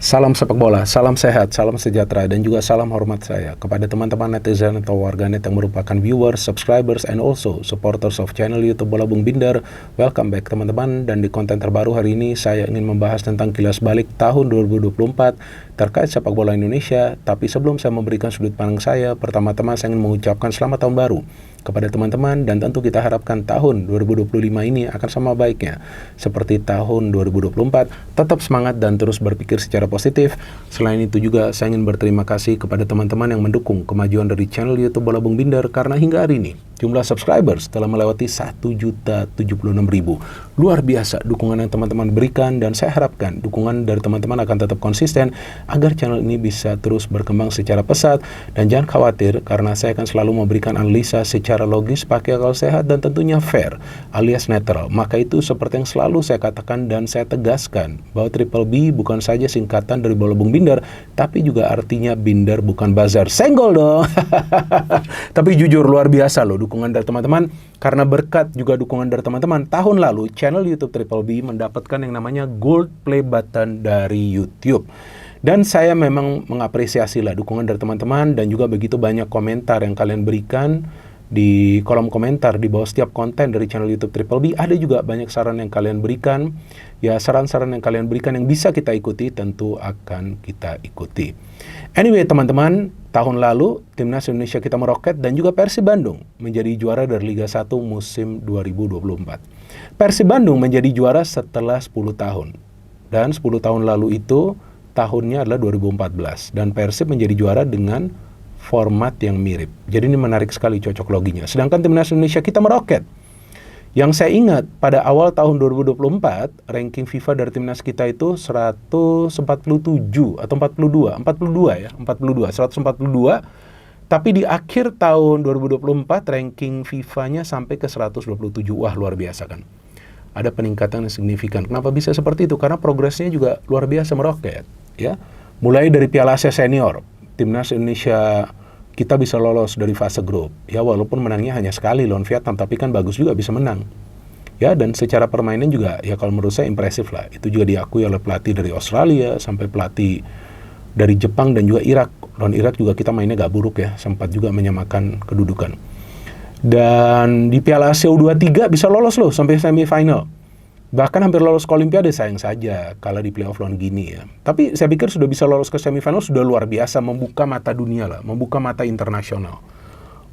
Salam sepak bola, salam sehat, salam sejahtera, dan juga salam hormat saya kepada teman-teman netizen atau warganet yang merupakan viewers, subscribers, and also supporters of channel YouTube Bola Bung Binder. Welcome back teman-teman, dan di konten terbaru hari ini saya ingin membahas tentang kilas balik tahun 2024 terkait sepak bola Indonesia. Tapi sebelum saya memberikan sudut pandang saya, pertama-tama saya ingin mengucapkan selamat tahun baru kepada teman-teman, dan tentu kita harapkan tahun 2025 ini akan sama baiknya seperti tahun 2024. Tetap semangat dan terus berpikir secara positif. Selain itu juga saya ingin berterima kasih kepada teman-teman yang mendukung kemajuan dari channel YouTube Bola Bung Binder, karena hingga hari ini jumlah subscribers telah melewati 1.076.000. Luar biasa dukungan yang teman-teman berikan, dan saya harapkan dukungan dari teman-teman akan tetap konsisten agar channel ini bisa terus berkembang secara pesat. Dan jangan khawatir, karena saya akan selalu memberikan analisa secara logis, pakai akal sehat, dan tentunya fair alias netral. Maka itu seperti yang selalu saya katakan dan saya tegaskan, bahwa Triple B bukan saja singkatan dari Bola Bung Binder, tapi juga artinya Binder bukan bazar. Senggol dong. Tapi jujur luar biasa loh dukungan dari teman-teman, karena berkat juga dukungan dari teman-teman, tahun lalu channel YouTube Triple B mendapatkan yang namanya Gold Play Button dari YouTube. Dan saya memang mengapresiasi lah dukungan dari teman-teman, dan juga begitu banyak komentar yang kalian berikan di kolom komentar di bawah setiap konten dari channel YouTube Triple B. Ada juga banyak saran yang kalian berikan. Ya, saran-saran yang kalian berikan yang bisa kita ikuti, tentu akan kita ikuti. Anyway teman-teman, tahun lalu Timnas Indonesia kita meroket, dan juga Persib Bandung menjadi juara dari Liga 1 musim 2024. Persib Bandung menjadi juara setelah 10 tahun. Dan 10 tahun lalu itu tahunnya adalah 2014. Dan Persib menjadi juara dengan format yang mirip. Jadi ini menarik sekali cocok loginya. Sedangkan Timnas Indonesia kita meroket. Yang saya ingat pada awal tahun 2024, ranking FIFA dari Timnas kita itu 147 atau 42 ya, 142. Tapi di akhir tahun 2024 ranking FIFA-nya sampai ke 127. Wah, luar biasa kan. Ada peningkatan yang signifikan. Kenapa bisa seperti itu? Karena progresnya juga luar biasa meroket, ya. Mulai dari Piala Asia Senior, Timnas Indonesia kita bisa lolos dari fase grup. Ya, walaupun menangnya hanya sekali lawan Vietnam, tapi kan bagus juga bisa menang. Ya, dan secara permainan juga, ya kalau menurut saya impresif lah. Itu juga diakui oleh pelatih dari Australia, sampai pelatih dari Jepang dan juga Irak. Lawan Irak juga kita mainnya gak buruk ya, sempat juga menyamakan kedudukan. Dan di Piala Asia U23 bisa lolos loh sampai semifinal. Bahkan hampir lolos ke Olimpiade, sayang saja kalah di playoff lawan Guinea ya. Tapi saya pikir sudah bisa lolos ke semifinal sudah luar biasa, membuka mata dunia lah, membuka mata internasional.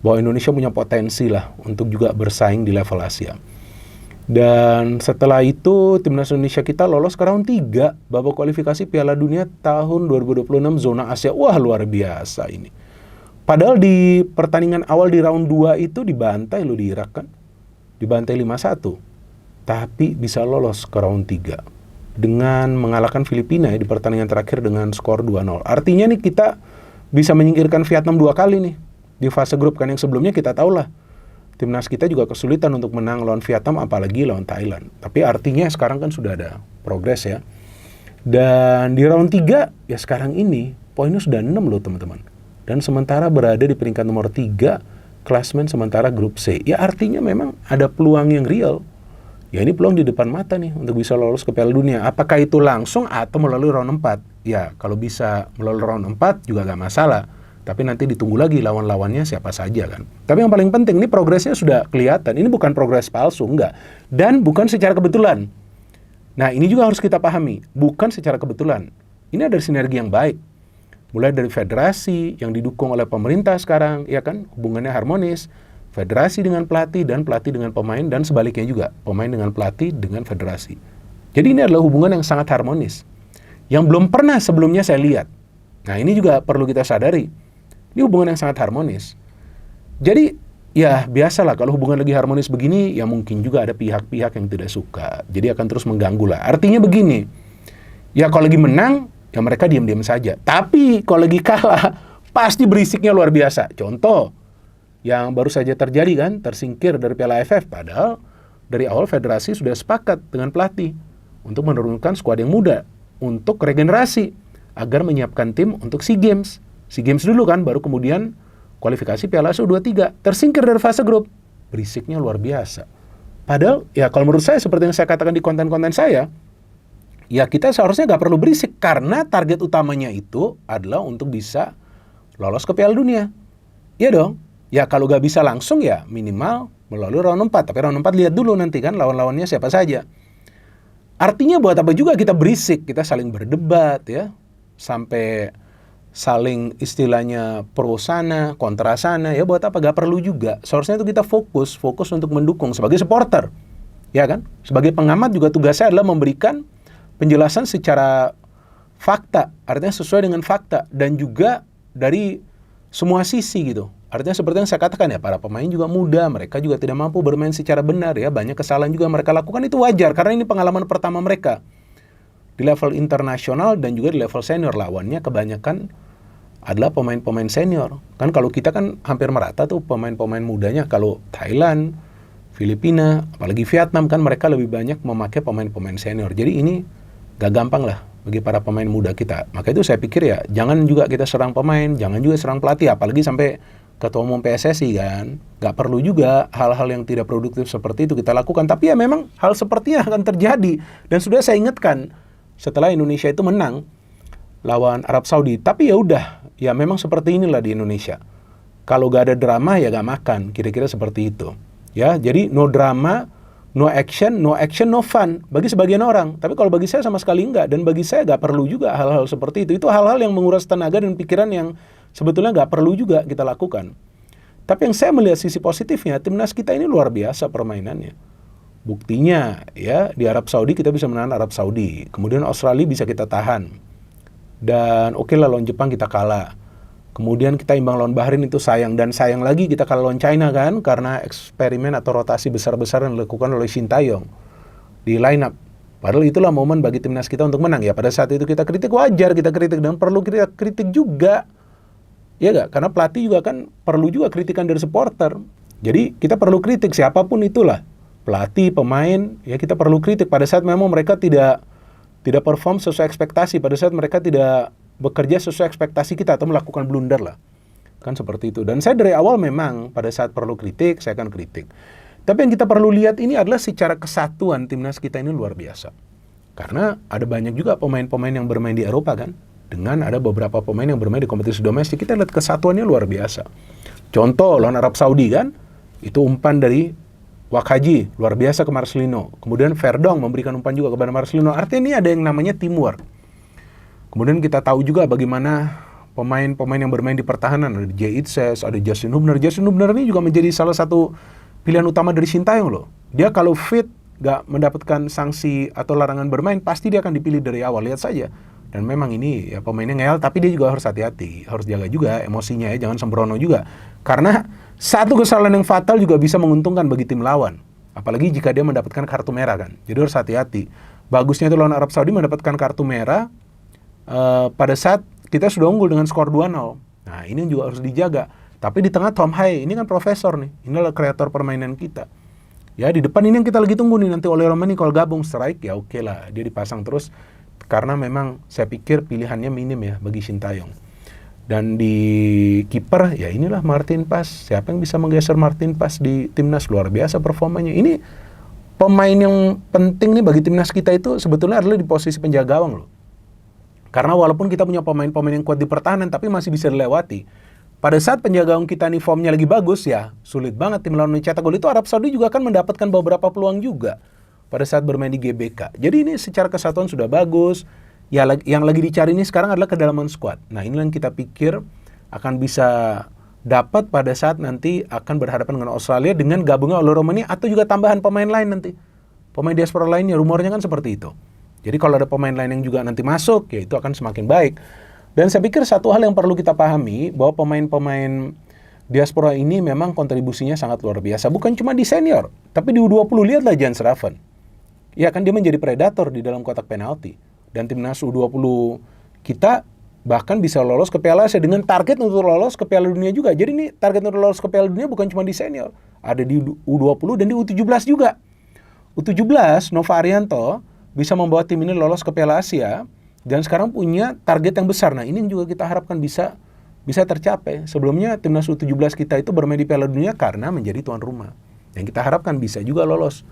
Bahwa Indonesia punya potensi lah untuk juga bersaing di level Asia. Dan setelah itu Timnas Indonesia kita lolos ke round 3 babak kualifikasi Piala Dunia tahun 2026 zona Asia. Wah, luar biasa ini. Padahal di pertandingan awal di round 2 itu dibantai loh di Irak kan. Dibantai 5-1. Tapi bisa lolos ke round 3 dengan mengalahkan Filipina ya, di pertandingan terakhir dengan skor 2-0. Artinya nih kita bisa menyingkirkan Vietnam 2 kali nih di fase grup kan. Yang sebelumnya kita tahu lah Timnas kita juga kesulitan untuk menang lawan Vietnam, apalagi lawan Thailand. Tapi artinya sekarang kan sudah ada progres ya. Dan di round 3 ya sekarang ini poinnya sudah 6 loh teman-teman. Dan sementara berada di peringkat nomor 3 klasmen sementara grup C. Ya artinya memang ada peluang yang real. Ya ini peluang di depan mata nih untuk bisa lolos ke Piala Dunia. Apakah itu langsung atau melalui round 4? Ya kalau bisa melalui round 4 juga gak masalah. Tapi nanti ditunggu lagi lawan-lawannya siapa saja kan. Tapi yang paling penting ini progresnya sudah kelihatan. Ini bukan progres palsu, enggak. Dan bukan secara kebetulan. Nah ini juga harus kita pahami. Bukan secara kebetulan. Ini ada sinergi yang baik. Mulai dari federasi yang didukung oleh pemerintah sekarang, ya kan, hubungannya harmonis. Federasi dengan pelatih dan pelatih dengan pemain, dan sebaliknya juga pemain dengan pelatih dengan federasi. Jadi ini adalah hubungan yang sangat harmonis yang belum pernah sebelumnya saya lihat. Nah ini juga perlu kita sadari, ini hubungan yang sangat harmonis. Jadi ya biasalah kalau hubungan lagi harmonis begini, ya mungkin juga ada pihak-pihak yang tidak suka, jadi akan terus mengganggu lah. Artinya begini, ya kalau lagi menang ya mereka diam-diam saja, tapi kalau lagi kalah pasti berisiknya luar biasa. Contoh yang baru saja terjadi kan, tersingkir dari Piala AFF, padahal dari awal federasi sudah sepakat dengan pelatih untuk menurunkan skuad yang muda untuk regenerasi agar menyiapkan tim untuk SEA Games. SEA Games dulu kan, baru kemudian kualifikasi Piala Asia U23. Tersingkir dari fase grup, berisiknya luar biasa. Padahal ya kalau menurut saya seperti yang saya katakan di konten-konten saya, ya kita seharusnya nggak perlu berisik karena target utamanya itu adalah untuk bisa lolos ke Piala Dunia. Iya dong. Ya kalau nggak bisa langsung ya minimal melalui round 4. Tapi round 4 lihat dulu nanti kan lawan-lawannya siapa saja. Artinya buat apa juga kita berisik, kita saling berdebat ya. Sampai saling istilahnya pro sana, kontra sana, ya buat apa? Gak perlu juga. Seharusnya itu kita fokus untuk mendukung sebagai supporter. Ya kan? Sebagai pengamat juga tugas saya adalah memberikan penjelasan secara fakta, artinya sesuai dengan fakta dan juga dari semua sisi gitu. Artinya seperti yang saya katakan ya, para pemain juga muda, mereka juga tidak mampu bermain secara benar ya, banyak kesalahan juga mereka lakukan, itu wajar karena ini pengalaman pertama mereka di level internasional dan juga di level senior. Lawannya kebanyakan adalah pemain-pemain senior. Kan kalau kita kan hampir merata tuh pemain-pemain mudanya, kalau Thailand, Filipina, apalagi Vietnam kan mereka lebih banyak memakai pemain-pemain senior. Jadi ini gak gampang lah bagi para pemain muda kita. Maka itu saya pikir ya, jangan juga kita serang pemain, jangan juga serang pelatih, apalagi sampai ketua umum PSSI kan. Gak perlu juga hal-hal yang tidak produktif seperti itu kita lakukan. Tapi ya memang hal sepertinya akan terjadi. Dan sudah saya ingatkan, setelah Indonesia itu menang lawan Arab Saudi. Tapi ya udah, ya memang seperti inilah di Indonesia. Kalau gak ada drama ya gak makan, kira-kira seperti itu. Ya, jadi no drama, no action, no fun bagi sebagian orang. Tapi kalau bagi saya sama sekali enggak. Dan bagi saya gak perlu juga hal-hal seperti itu. Itu hal-hal yang menguras tenaga dan pikiran yang sebetulnya gak perlu juga kita lakukan. Tapi yang saya melihat sisi positifnya, timnas kita ini luar biasa permainannya. Buktinya ya, di Arab Saudi kita bisa menahan Arab Saudi. Kemudian Australia bisa kita tahan. Dan oke lah lawan Jepang kita kalah. Kemudian kita imbang lawan Bahrain itu sayang. Dan sayang lagi kita kalah lawan China kan, karena eksperimen atau rotasi besar-besar yang dilakukan oleh Shin Tae-yong di line up. Padahal itulah momen bagi timnas kita untuk menang. Ya pada saat itu kita kritik, wajar kita kritik. Dan perlu kita kritik juga. Ya gak? Karena pelatih juga kan perlu juga kritikan dari supporter. Jadi kita perlu kritik siapapun itulah. Pelatih, pemain, ya kita perlu kritik. Pada saat memang mereka tidak perform sesuai ekspektasi. Pada saat mereka tidak bekerja sesuai ekspektasi kita atau melakukan blunder lah. Kan seperti itu. Dan saya dari awal memang pada saat perlu kritik, saya akan kritik. Tapi yang kita perlu lihat ini adalah secara kesatuan timnas kita ini luar biasa. Karena ada banyak juga pemain-pemain yang bermain di Eropa kan. Dengan ada beberapa pemain yang bermain di kompetisi domestik. Kita lihat kesatuannya luar biasa. Contoh lawan Arab Saudi kan. Itu umpan dari Wakhaji, luar biasa ke Marcelino. Kemudian Verdong memberikan umpan juga kepada Marcelino. Artinya ini ada yang namanya teamwork. Kemudian kita tahu juga bagaimana pemain-pemain yang bermain di pertahanan. Ada Jay Itzes, ada Justin Hubner. Justin Hubner ini juga menjadi salah satu pilihan utama dari Shin Tae-yong loh. Dia kalau fit, gak mendapatkan sanksi atau larangan bermain, pasti dia akan dipilih dari awal. Lihat saja. Dan memang ini ya pemainnya ngeyel, tapi dia juga harus hati-hati. Harus jaga juga emosinya ya, jangan sembrono juga. Karena satu kesalahan yang fatal juga bisa menguntungkan bagi tim lawan. Apalagi jika dia mendapatkan kartu merah kan. Jadi harus hati-hati. Bagusnya itu lawan Arab Saudi mendapatkan kartu merah, pada saat kita sudah unggul dengan skor 2-0. Nah ini juga harus dijaga. Tapi di tengah Tom Hai, ini kan profesor nih. Ini adalah kreator permainan kita. Ya di depan ini yang kita lagi tunggu nih. Nanti oleh Romani kalau gabung strike ya oke lah. Dia dipasang terus. Karena memang saya pikir pilihannya minim ya bagi Shin Tae-yong. Dan di kiper ya inilah Martin Paes. Siapa yang bisa menggeser Martin Paes di timnas, luar biasa performanya. Ini pemain yang penting nih bagi timnas kita itu sebetulnya adalah di posisi penjaga gawang loh. Karena walaupun kita punya pemain-pemain yang kuat di pertahanan, tapi masih bisa dilewati. Pada saat penjaga gawang kita nih formnya lagi bagus ya, sulit banget tim lawan mencetak gol. Itu Arab Saudi juga kan mendapatkan beberapa peluang juga pada saat bermain di GBK. Jadi ini secara kesatuan sudah bagus. Ya, yang lagi dicari ini sekarang adalah kedalaman squad. Nah ini yang kita pikir akan bisa dapat pada saat nanti akan berhadapan dengan Australia dengan gabungan oleh Romania atau juga tambahan pemain lain nanti. Pemain diaspora lainnya, rumornya kan seperti itu. Jadi kalau ada pemain lain yang juga nanti masuk, ya itu akan semakin baik. Dan saya pikir satu hal yang perlu kita pahami, bahwa pemain-pemain diaspora ini memang kontribusinya sangat luar biasa. Bukan cuma di senior, tapi di U20, lihatlah Jan Schraven. Ya kan dia menjadi predator di dalam kotak penalti. Dan timnas U20 kita bahkan bisa lolos ke Piala Asia dengan target untuk lolos ke Piala Dunia juga. Jadi ini target untuk lolos ke Piala Dunia bukan cuma di senior. Ada di U20 dan di U17 juga. U17, Nova Arianto bisa membawa tim ini lolos ke Piala Asia dan sekarang punya target yang besar. Nah ini juga kita harapkan bisa tercapai. Sebelumnya timnas U17 kita itu bermain di Piala Dunia karena menjadi tuan rumah. Dan kita harapkan bisa juga lolos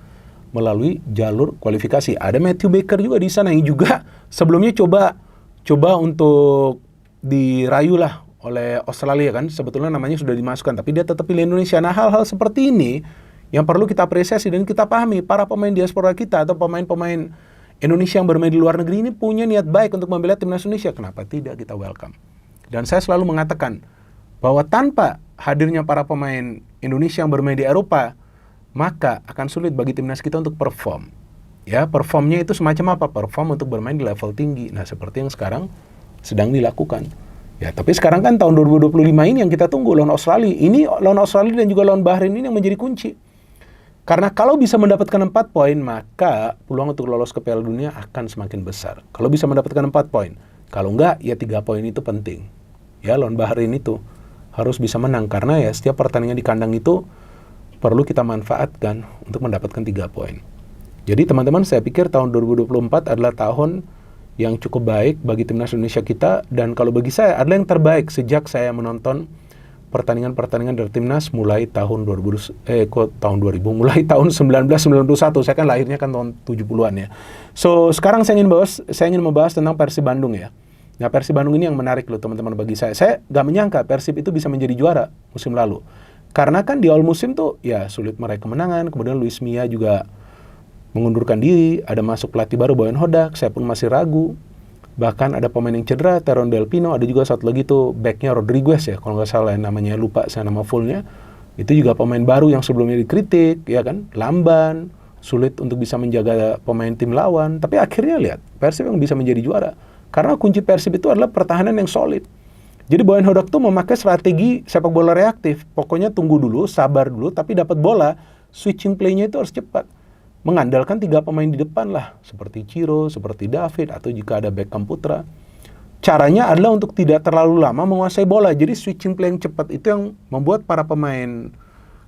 melalui jalur kualifikasi. Ada Matthew Baker juga di sana yang juga sebelumnya coba untuk dirayu lah oleh Australia kan. Sebetulnya namanya sudah dimasukkan, tapi dia tetap pilih Indonesia. Nah, hal-hal seperti ini yang perlu kita apresiasi dan kita pahami. Para pemain diaspora kita atau pemain-pemain Indonesia yang bermain di luar negeri ini punya niat baik untuk membela timnas Indonesia. Kenapa tidak kita welcome? Dan saya selalu mengatakan bahwa tanpa hadirnya para pemain Indonesia yang bermain di Eropa, maka akan sulit bagi timnas kita untuk perform. Ya, performnya itu semacam apa? Perform untuk bermain di level tinggi. Nah, seperti yang sekarang sedang dilakukan. Ya, tapi sekarang kan tahun 2025 ini yang kita tunggu lawan Australia. Ini lawan Australia dan juga lawan Bahrain ini yang menjadi kunci. Karena kalau bisa mendapatkan 4 poin, maka peluang untuk lolos ke Piala Dunia akan semakin besar. Kalau bisa mendapatkan 4 poin. Kalau enggak, ya 3 poin itu penting. Ya, lawan Bahrain itu harus bisa menang. Karena ya setiap pertandingan di kandang itu perlu kita manfaatkan untuk mendapatkan 3 poin. Jadi teman-teman, saya pikir tahun 2024 adalah tahun yang cukup baik bagi timnas Indonesia kita. Dan kalau bagi saya adalah yang terbaik sejak saya menonton pertandingan-pertandingan dari timnas mulai tahun 1991. Saya kan lahirnya kan tahun 70-an ya. So, sekarang saya ingin membahas tentang Persib Bandung ya. Nah, Persib Bandung ini yang menarik loh teman-teman bagi saya. Saya gak menyangka Persib itu bisa menjadi juara musim lalu. Karena kan di awal musim tuh ya sulit meraih kemenangan. Kemudian Luis Mia juga mengundurkan diri. Ada masuk pelatih baru Boyan Hodak. Saya pun masih ragu. Bahkan ada pemain yang cedera, Teron Del Pino, ada juga satu lagi tuh backnya Rodriguez ya, kalau nggak salah namanya, lupa saya nama fullnya. Itu juga pemain baru yang sebelumnya dikritik, ya kan, lamban, sulit untuk bisa menjaga pemain tim lawan. Tapi akhirnya lihat, Persib yang bisa menjadi juara. Karena kunci Persib itu adalah pertahanan yang solid. Jadi Boyan Hodak tuh memakai strategi sepak bola reaktif. Pokoknya tunggu dulu, sabar dulu, tapi dapat bola, switching play-nya itu harus cepat. Mengandalkan 3 pemain di depan lah, seperti Ciro, seperti David, atau jika ada Beckham Putra. Caranya adalah untuk tidak terlalu lama menguasai bola. Jadi switching play yang cepat itu yang membuat para pemain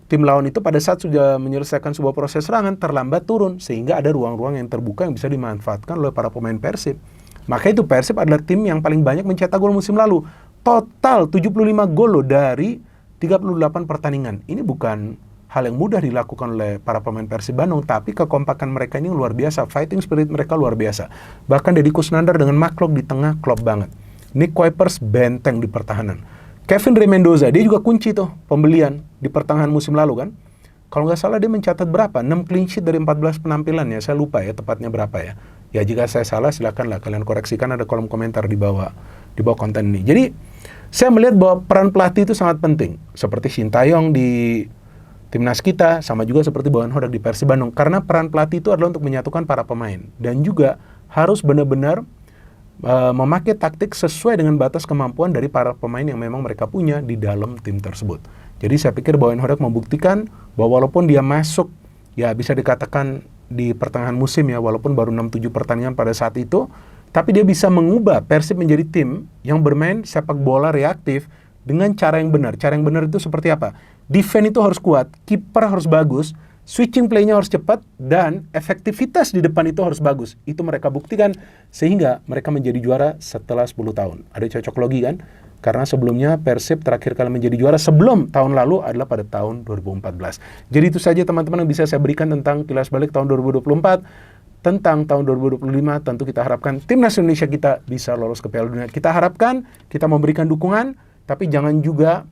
tim lawan itu pada saat sudah menyelesaikan sebuah proses serangan terlambat turun, sehingga ada ruang-ruang yang terbuka yang bisa dimanfaatkan oleh para pemain Persib. Maka itu Persib adalah tim yang paling banyak mencetak gol musim lalu. Total 75 gol loh dari 38 pertandingan. Ini bukan hal yang mudah dilakukan oleh para pemain Persib Bandung, tapi kekompakan mereka ini luar biasa, fighting spirit mereka luar biasa. Bahkan Deddy Kusnandar dengan Maklok di tengah klop banget. Nick Kuipers benteng di pertahanan. Kevin Rey Mendoza, dia juga kunci tuh pembelian di pertengahan musim lalu kan. Kalau nggak salah dia mencatat berapa? 6 clean sheet dari 14 penampilan ya, saya lupa ya tepatnya berapa ya. Ya jika saya salah silakanlah kalian koreksikan, ada kolom komentar di bawah konten ini. Jadi saya melihat bahwa peran pelatih itu sangat penting. Seperti Sintayong di timnas kita, sama juga seperti Boyan Hodak di Persib Bandung. Karena peran pelatih itu adalah untuk menyatukan para pemain. Dan juga harus benar-benar memakai taktik sesuai dengan batas kemampuan dari para pemain yang memang mereka punya di dalam tim tersebut. Jadi saya pikir Boyan Hodak membuktikan bahwa walaupun dia masuk, ya bisa dikatakan di pertengahan musim ya, walaupun baru 6-7 pertandingan pada saat itu, tapi dia bisa mengubah Persib menjadi tim yang bermain sepak bola reaktif dengan cara yang benar. Cara yang benar itu seperti apa? Defense itu harus kuat, kiper harus bagus, switching play-nya harus cepat, dan efektivitas di depan itu harus bagus. Itu mereka buktikan sehingga mereka menjadi juara setelah 10 tahun. Ada cocok logi kan? Karena sebelumnya Persib terakhir kali menjadi juara sebelum tahun lalu adalah pada tahun 2014. Jadi itu saja teman-teman yang bisa saya berikan tentang kilas balik tahun 2024. Tentang tahun 2025 tentu kita harapkan timnas Indonesia kita bisa lolos ke Piala Dunia. Kita harapkan, kita memberikan dukungan, tapi jangan juga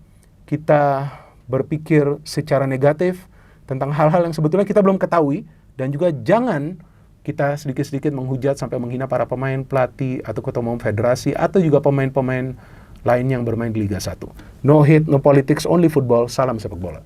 kita berpikir secara negatif tentang hal-hal yang sebetulnya kita belum ketahui, dan juga jangan kita sedikit-sedikit menghujat sampai menghina para pemain, pelatih, atau ketua umum federasi, atau juga pemain-pemain lain yang bermain di Liga 1. No hate, no politics, only football. Salam sepak bola.